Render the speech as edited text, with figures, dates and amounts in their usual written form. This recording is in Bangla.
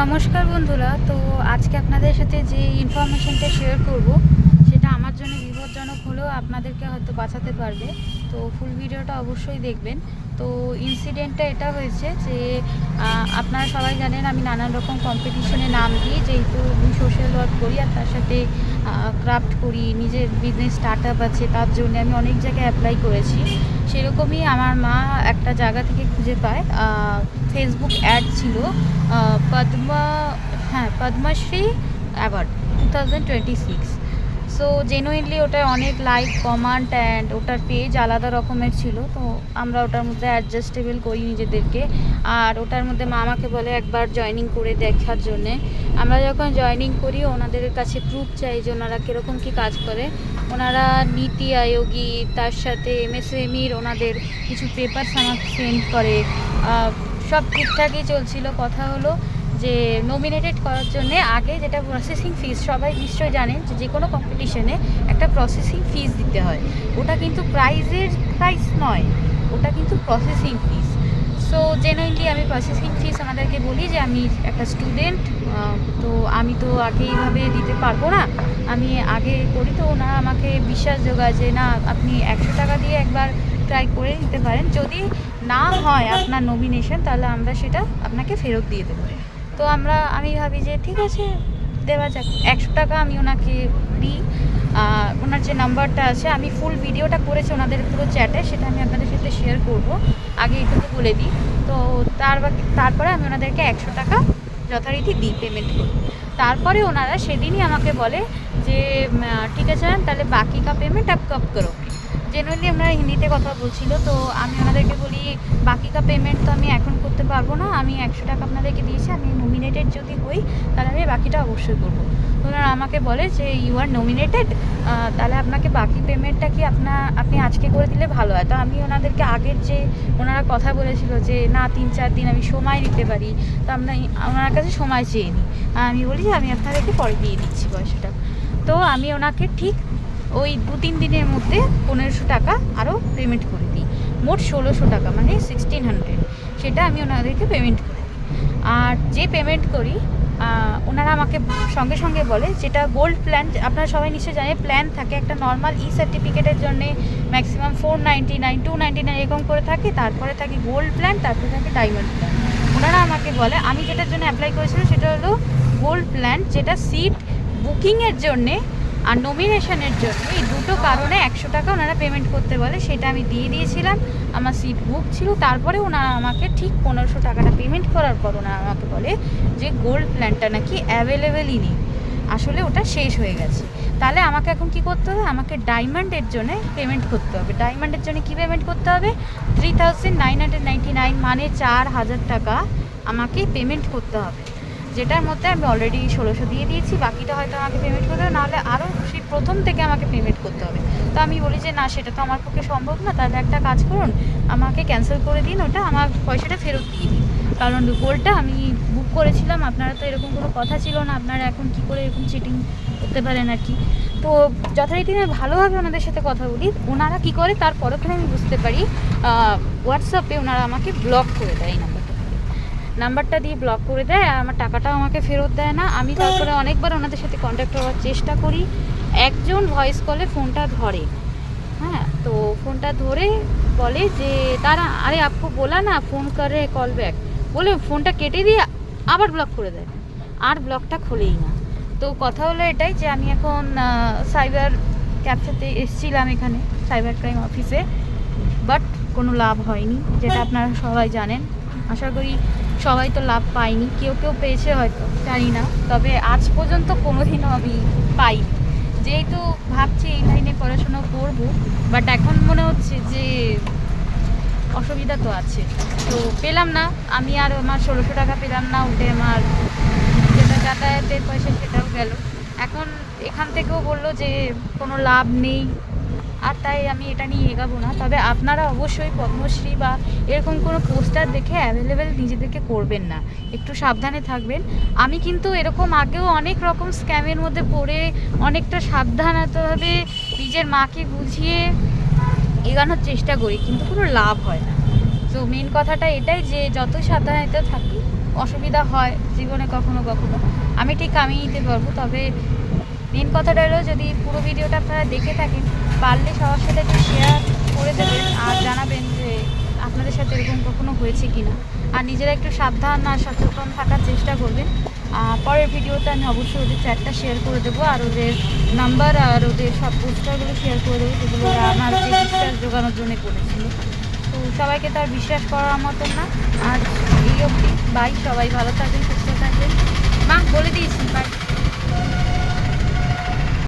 নমস্কার বন্ধুরা। তো আজকে আপনাদের সাথে যে ইনফরমেশনটা শেয়ার করব সেটা আমার জন্য বিপজ্জনক হলেও আপনাদেরকে হয়তো বাঁচাতে পারবে। তো ফুল ভিডিওটা অবশ্যই দেখবেন। তো ইনসিডেন্টটা এটা হয়েছে যে আপনারা সবাই জানেন আমি নানান রকম কম্পিটিশনে নাম দিই, যেহেতু আমি সোশ্যাল ওয়ার্ক করি আর তার সাথে ক্রাফট করি, নিজের বিজনেস স্টার্ট আপ আছে, তার জন্য আমি অনেক জায়গায় অ্যাপ্লাই করেছি। সেরকমই আমার মা একটা জায়গা থেকে খুঁজে পায়, ফেসবুক অ্যাড ছিল, পদ্মা, হ্যাঁ, পদ্মশ্রী অ্যাওয়ার্ড 2026। সো জেনুইনলি ওটায় অনেক লাইক কমেন্ট অ্যান্ড ওটার পেজ আলাদা রকমের ছিল। তো আমরা ওটার মধ্যে অ্যাডজাস্টেবল করি নিজেদেরকে, আর ওটার মধ্যে মা আমাকে বলে একবার জয়েনিং করে দেখার জন্যে। আমরা যখন জয়েনিং করি ওনাদের কাছে প্রুফ চাই যে ওনারা কীরকম কী কাজ করে। ওনারা নীতি আয়োগী, তার সাথে এমএসএমইর ওনাদের কিছু পেপারস আমাকে সেন্ড করে। সব ঠিকঠাকই চলছিল। কথা হলো যে নমিনেটেড করার জন্য আগে যেটা প্রসেসিং ফিস, সবাই নিশ্চয়ই জানেন যে কোনো কম্পিটিশনে একটা প্রসেসিং ফিস দিতে হয়। ওটা কিন্তু প্রাইস নয়, ওটা কিন্তু প্রসেসিং ফিস। সো জেনুইনলি আমি প্রসেসিং ফিস আমাদেরকে বলি যে আমি একটা স্টুডেন্ট, তো আমি তো আগে এইভাবে দিতে পারবো না, আমি আগে করি। তো ওনারা আমাকে বিশ্বাস জোগায় যে না, আপনি 100 টাকা দিয়ে একবার ট্রাই করে নিতে পারেন, যদি না হয় আপনার নমিনেশন তাহলে আমরা সেটা আপনাকে ফেরত দিয়ে দেবো। তো আমি ভাবি যে ঠিক আছে, দেওয়া যাক। 100 টাকা আমি ওনাকে দিই। ওনার যে নাম্বারটা আছে, আমি ফুল ভিডিওটা করেছি ওনাদের পুরো চ্যাটে, সেটা আমি আপনাদের সাথে শেয়ার করব, আগে এইটুকু বলে দিই। তো তারপরে আমি ওনাদেরকে 100 টাকা যথারীতি দিই, পেমেন্ট করি। তারপরে ওনারা সেদিনই আমাকে বলে যে ঠিক আছে ম্যাম, তাহলে বাকি কা পেমেন্ট আপ কব করো। জেনুইনলি আমরা হিন্দিতে কথা বলছিল। তো আমি ওনাদেরকে বলি বাকি কা পেমেন্ট তো আমি এখন করতে পারবো না, আমি 100 টাকা আপনাদেরকে দিয়েছি, আমি নমিনেটেড যদি হই তাহলে আমি বাকিটা অবশ্যই করবো। তো ওনারা আমাকে বলে যে ইউ আর নমিনেটেড, তাহলে আপনাকে বাকি পেমেন্টটা কি আপনি আজকে করে দিলে ভালো হয়। তো আমি ওনাদেরকে আগের যে ওনারা কথা বলেছিল যে না 3-4 দিন আমি সময় নিতে পারি, তো ওনার কাছে সময় চেয়ে নিই। আমি বলি যে আমি আপনাদেরকে পরে দিয়ে দিচ্ছি পয়সাটা। তো আমি ওনাকে ঠিক ওই 2-3 দিনের মধ্যে 1500 টাকা আরও পেমেন্ট করে দিই। মোট 1600 টাকা, মানে 1600, সেটা আমি ওনাদেরকে পেমেন্ট করি। আর যে পেমেন্ট করি ওনারা আমাকে সঙ্গে সঙ্গে বলে, যেটা গোল্ড প্ল্যান, আপনারা সবাই নিশ্চয়ই জানেন, প্ল্যান থাকে একটা নর্মাল সার্টিফিকেটের জন্যে ম্যাক্সিমাম 499, 299 এরকম করে থাকে, তারপরে থাকে গোল্ড প্ল্যান, তারপরে থাকে ডায়মন্ড প্ল্যান। ওনারা আমাকে বলে, আমি যেটার জন্য অ্যাপ্লাই করেছিলাম সেটা হলো গোল্ড প্ল্যান, যেটা সিট বুকিংয়ের জন্যে আর নমিনেশনের জন্য, এই দুটো কারণে 100 টাকা ওনারা পেমেন্ট করতে বলে। সেটা আমি দিয়ে দিয়েছিলাম, আমার সিট বুক ছিল। তারপরে ওনারা আমাকে ঠিক 1500 টাকাটা পেমেন্ট করার পর ওনারা আমাকে বলে যে গোল্ড প্ল্যানটা নাকি অ্যাভেলেবেলই নেই, আসলে ওটা শেষ হয়ে গেছে। তাহলে আমাকে এখন কি করতে হবে, আমাকে ডায়মন্ডের জন্য পেমেন্ট করতে হবে। ডায়মন্ডের জন্য কী পেমেন্ট করতে হবে, 3999, মানে 4000 টাকা আমাকে পেমেন্ট করতে হবে, যেটার মধ্যে আমি অলরেডি 1600 দিয়ে দিয়েছি। বাকিটা হয়তো আমাকে পেমেন্ট করতে হবে, নাহলে আরও সেই প্রথম থেকে আমাকে পেমেন্ট করতে হবে। তো আমি বলি যে না, সেটা তো আমার পক্ষে সম্ভব না, তাহলে একটা কাজ করুন, আমাকে ক্যান্সেল করে দিন, ওটা আমার পয়সাটা ফেরত দিয়ে দিন, কারণ গোল্ডটা আমি বুক করেছিলাম। আপনারা তো এরকম কোনো কথা ছিল না, আপনারা এখন কি করে এরকম চিটিং করতে পারেন আর কি। তো যথারীতি আমি ভালোভাবে ওনাদের সাথে কথা বলি। ওনারা কি করে তার পরক্ষণে আমি বুঝতে পারি, হোয়াটসঅ্যাপে ওনারা আমাকে ব্লক করে দেয়, নাম্বারটা দিয়ে ব্লক করে দেয়, আর আমার টাকাটাও আমাকে ফেরত দেয় না। আমি তারপরে অনেকবার ওনাদের সাথে কন্ট্যাক্ট হওয়ার চেষ্টা করি। একজন ভয়েস কলে ফোনটা ধরে, হ্যাঁ, তো ফোনটা ধরে বলে যে তারা, আরে আপকো বলা না ফোন করে কল ব্যাক, বলে ফোনটা কেটে দিয়ে আবার ব্লক করে দেয়, আর ব্লকটা খোলেই না। তো কথা হলো এটাই যে আমি এখন সাইবার ক্যাফেতে এসেছিলাম, এখানে সাইবার ক্রাইম অফিসে, বাট কোনো লাভ হয়নি, যেটা আপনারা সবাই জানেন। আশা করি সবাই তো লাভ পায়নি, কেউ কেউ পেয়েছে হয়তো, জানি না, তবে আজ পর্যন্ত কোনোদিনও আমি পাইনি। যেহেতু ভাবছি এই লাইনে পড়াশোনা করব, বাট এখন মনে হচ্ছে যে অসুবিধা তো আছে, তো পেলাম না। আমি আর আমার 1600 টাকা পেলাম না, উঠে আমার যেটা যাতায়াতের পয়সা সেটাও গেল। এখন এখান থেকেও বললো যে কোনো লাভ নেই, আর তাই আমি এটা নিয়ে এগাবো না। তবে আপনারা অবশ্যই পদ্মশ্রী বা এরকম কোনো পোস্টার দেখে অ্যাভেলেবেল নিজেদেরকে করবেন না, একটু সাবধানে থাকবেন। আমি কিন্তু এরকম আগেও অনেক রকম স্ক্যামের মধ্যে পড়ে অনেকটা সাবধানতাভাবে নিজের মাকে বুঝিয়ে এগানোর চেষ্টা করি, কিন্তু কোনো লাভ হয় না। তো মেন কথাটা এটাই যে যত সাবধানতা থাকি অসুবিধা হয় জীবনে কখনো কখনো, আমি ঠিক কামিয়ে নিতে পারবো। তবে মেন কথাটা হলো, যদি পুরো ভিডিওটা আপনারা দেখে থাকেন, পারলে সবার সাথে একটু শেয়ার করে দেবেন আর জানাবেন যে আপনাদের সাথে এরকম কখনো হয়েছে কি না। আর নিজেরা একটু সাবধান আর সচেতন থাকার চেষ্টা করবেন। পরের ভিডিওতে আমি অবশ্যই ওদের চ্যাটটা শেয়ার করে দেবো, আর ওদের নাম্বার আর ওদের সব পোস্টারগুলো শেয়ার করে দেবো, যেগুলো ওরা আমাকে বিশ্বাস জোগানোর জন্য করেছিল। তো সবাইকে তো আর বিশ্বাস করার মতন না। আজ এই অবধি, বাই। সবাই ভালো থাকবেন, সুস্থ থাকবেন। মা বলে দিয়েছি, বাই।